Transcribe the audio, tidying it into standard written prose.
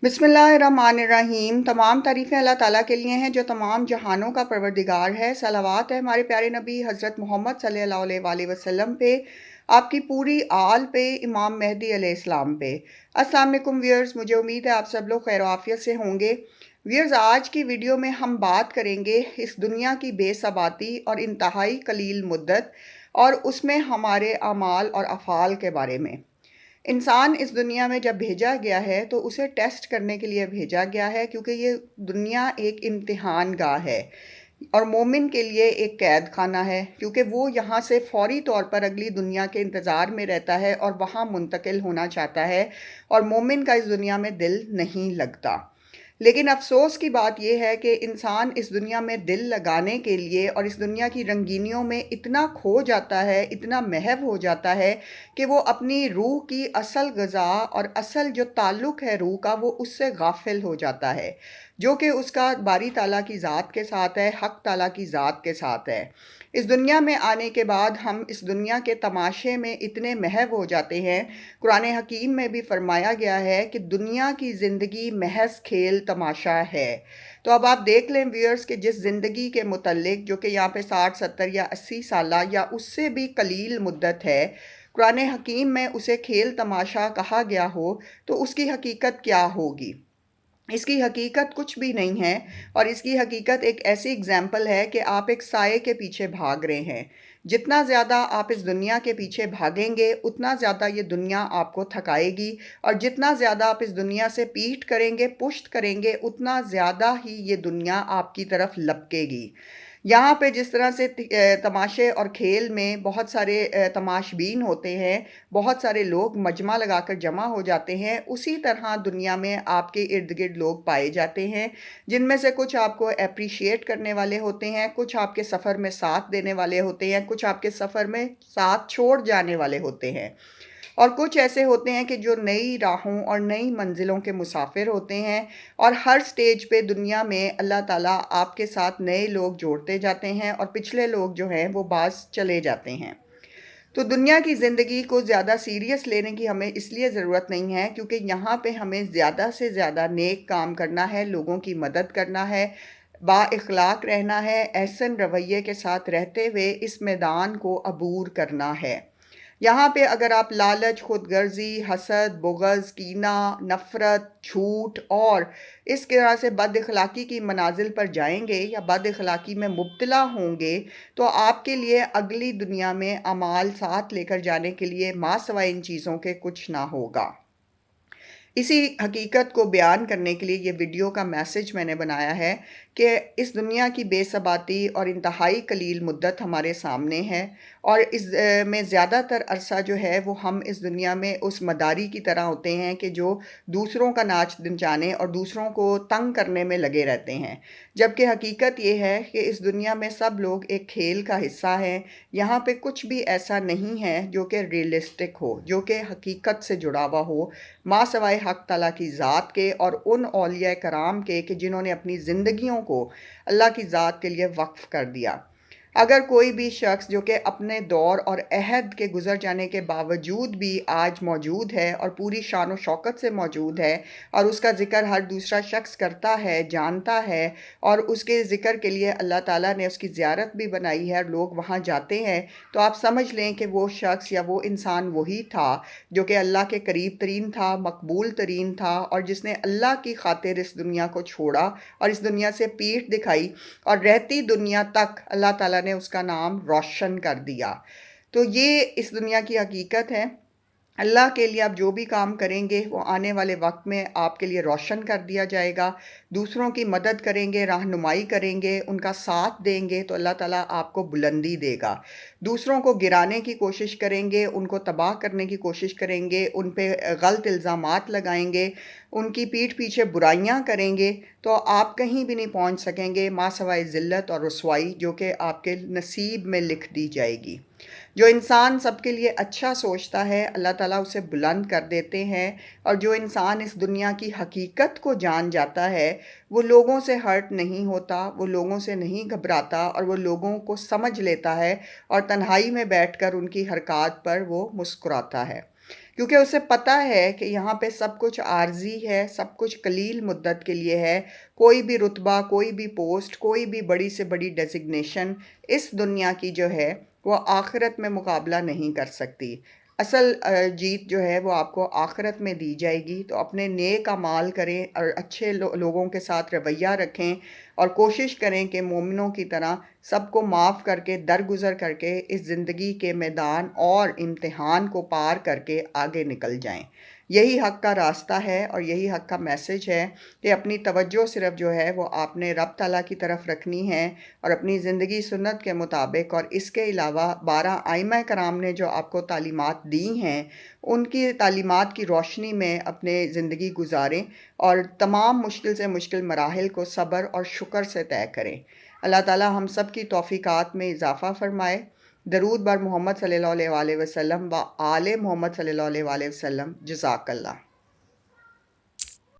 बिस्मिल्लाहिर्रहमानिर्रहीम। तमाम तारीफ़ें अल्लाह ताला के लिए हैं जो तमाम जहानों का परवरदिगार है। सलावत है हमारे प्यारे नबी हज़रत मोहम्मद सल्लल्लाहु अलैहि वसल्लम पे, आपकी पूरी आल पे, इमाम मेहदी अलैहिस्सलाम पे। अस्सलाम वालेकुम व्यूअर्स, मुझे उम्मीद है आप सब लोग खैर आफियत से होंगे। व्यूअर्स, आज की वीडियो में हम बात करेंगे इस दुनिया की बेसबाती और इंतहाई कलील मुद्दत और उसमें हमारे अमाल और अफ़ाल के बारे में। इंसान इस दुनिया में जब भेजा गया है तो उसे टेस्ट करने के लिए भेजा गया है, क्योंकि ये दुनिया एक इम्तिहान गाह है और मोमिन के लिए एक कैद खाना है, क्योंकि वो यहाँ से फौरी तौर पर अगली दुनिया के इंतज़ार में रहता है और वहाँ मुंतकिल होना चाहता है, और मोमिन का इस दुनिया में दिल नहीं लगता। लेकिन अफ़सोस की बात यह है कि इंसान इस दुनिया में दिल लगाने के लिए और इस दुनिया की रंगीनियों में इतना खो जाता है, इतना महव हो जाता है कि वो अपनी रूह की असल ग़िज़ा और असल जो ताल्लुक़ है रूह का, वो उससे गाफिल हो जाता है, जो कि उसका बारी ताला की ज़ात के साथ है, हक़ ताला की ज़ात के साथ है। इस दुनिया में आने के बाद हम इस दुनिया के तमाशे में इतने महव हो जाते हैं। कुरान हकीम में भी फरमाया गया है कि दुनिया की ज़िंदगी महज खेल तमाशा है। तो अब आप देख लें व्यूअर्स कि जिस ज़िंदगी के मुतल्लिक, जो कि यहाँ पे 60, 70 या 80 साला या उससे भी कलील मुद्दत है, कुरान हकीम में उसे खेल तमाशा कहा गया हो, तो उसकी हकीकत क्या होगी? इसकी हकीकत कुछ भी नहीं है। और इसकी हकीकत एक ऐसी एग्जाम्पल है कि आप एक साए के पीछे भाग रहे हैं। जितना ज़्यादा आप इस दुनिया के पीछे भागेंगे, उतना ज़्यादा ये दुनिया आपको थकाएगी, और जितना ज़्यादा आप इस दुनिया से पीठ करेंगे, पुश्त करेंगे, उतना ज़्यादा ही ये दुनिया आपकी तरफ लपकेगी। यहाँ पे जिस तरह से तमाशे और खेल में बहुत सारे तमाशबीन होते हैं, बहुत सारे लोग मजमा लगाकर जमा हो जाते हैं, उसी तरह दुनिया में आपके इर्द गिर्द लोग पाए जाते हैं, जिनमें से कुछ आपको अप्रिशिएट करने वाले होते हैं, कुछ आपके सफ़र में साथ देने वाले होते हैं, कुछ आपके सफ़र में साथ छोड़ जाने वाले होते हैं, और कुछ ऐसे होते हैं कि जो नई राहों और नई मंजिलों के मुसाफिर होते हैं। और हर स्टेज पे दुनिया में अल्लाह ताला आपके साथ नए लोग जोड़ते जाते हैं, और पिछले लोग जो हैं वो बाज चले जाते हैं। तो दुनिया की ज़िंदगी को ज़्यादा सीरियस लेने की हमें इसलिए ज़रूरत नहीं है, क्योंकि यहाँ पे हमें ज़्यादा से ज़्यादा नेक काम करना है, लोगों की मदद करना है, बाइख़लाक़ रहना है, एहसन रवैये के साथ रहते हुए इस मैदान को अबूर करना है। यहाँ पे अगर आप लालच, खुदगर्ज़ी, हसद, बुग़्ज़, कीना, नफ़रत, झूठ और इस तरह से बद-इख़लाक़ी की मनाज़िल पर जाएंगे या बद-इख़लाक़ी में मुब्तला होंगे, तो आपके लिए अगली दुनिया में अमाल साथ लेकर जाने के लिए माँ सिवाय इन चीज़ों के कुछ ना होगा। इसी हकीकत को बयान करने के लिए ये वीडियो का मैसेज मैंने बनाया है कि इस दुनिया की बेसबाती और इंतहाई कलील मुद्दत हमारे सामने है, और इस में ज़्यादातर अरसा जो है वो हम इस दुनिया में उस मदारी की तरह होते हैं कि जो दूसरों का नाच नचाने और दूसरों को तंग करने में लगे रहते हैं। जबकि हकीकत ये है कि इस दुनिया में सब लोग एक खेल का हिस्सा हैं। यहाँ पे कुछ भी ऐसा नहीं है जो कि रियलिस्टिक हो, जो कि हकीकत से जुड़ा हुआ हो, माँ सवाए हक़ ताला की ज़ात के और उन औलिया कराम के कि जिन्होंने अपनी ज़िंदगियों को अल्लाह की ज़ात के लिए वक्फ़ कर दिया। अगर कोई भी शख्स जो कि अपने दौर और अहद के गुज़र जाने के बावजूद भी आज मौजूद है और पूरी शान और शौकत से मौजूद है, और उसका ज़िक्र हर दूसरा शख्स करता है, जानता है, और उसके ज़िक्र के लिए अल्लाह ताला ने उसकी ज़ियारत भी बनाई है, लोग वहाँ जाते हैं, तो आप समझ लें कि वो शख्स या वो इंसान वही था जो कि अल्लाह के करीब तरीन था, मकबूल तरीन था, और जिसने अल्लाह की खातिर इस दुनिया को छोड़ा और इस दुनिया से पीठ दिखाई, और रहती दुनिया तक अल्लाह ताला ने उसका नाम रोशन कर दिया। तो ये इस दुनिया की हकीकत है। अल्लाह के लिए आप जो भी काम करेंगे वो आने वाले वक्त में आपके लिए रोशन कर दिया जाएगा। दूसरों की मदद करेंगे, रहनुमाई करेंगे, उनका साथ देंगे, तो अल्लाह ताला आपको बुलंदी देगा। दूसरों को गिराने की कोशिश करेंगे, उनको तबाह करने की कोशिश करेंगे, उन पे गलत इल्ज़ामात लगाएंगे, उनकी पीठ पीछे बुराइयां करेंगे, तो आप कहीं भी नहीं पहुंच सकेंगे माँ सवाए ज़िल्लत और रुसवाई, जो कि आपके नसीब में लिख दी जाएगी। जो इंसान सबके लिए अच्छा सोचता है, अल्लाह ताला उसे बुलंद कर देते हैं, और जो इंसान इस दुनिया की हकीकत को जान जाता है, वो लोगों से हर्ट नहीं होता, वो लोगों से नहीं घबराता, और वो लोगों को समझ लेता है, और तन्हाई में बैठकर उनकी हरकत पर वो मुस्कुराता है। کیونکہ اسے پتہ ہے کہ یہاں پہ سب کچھ عارضی ہے، سب کچھ قلیل مدت کے لیے ہے۔ کوئی بھی رتبہ، کوئی بھی پوسٹ، کوئی بھی بڑی سے بڑی ڈیزگنیشن اس دنیا کی جو ہے وہ آخرت میں مقابلہ نہیں کر سکتی۔ اصل جیت جو ہے وہ آپ کو آخرت میں دی جائے گی۔ تو اپنے نیک اعمال کریں اور اچھے لوگوں کے ساتھ رویہ رکھیں، اور کوشش کریں کہ مومنوں کی طرح سب کو معاف کر کے، درگزر کر کے اس زندگی کے میدان اور امتحان کو پار کر کے آگے نکل جائیں۔ یہی حق کا راستہ ہے اور یہی حق کا میسج ہے کہ اپنی توجہ صرف جو ہے وہ آپ نے رب تعالیٰ کی طرف رکھنی ہے، اور اپنی زندگی سنت کے مطابق، اور اس کے علاوہ 12 ائمہ کرام نے جو آپ کو تعلیمات دی ہیں ان کی تعلیمات کی روشنی میں اپنے زندگی گزاریں، اور تمام مشکل سے مشکل مراحل کو صبر اور شکر سے طے کریں۔ اللہ تعالیٰ ہم سب کی توفیقات میں اضافہ فرمائے۔ درود بر محمد صلی اللہ علیہ وآلہ وسلم و آل محمد صلی اللہ علیہ وآلہ وسلم۔ جزاک اللہ۔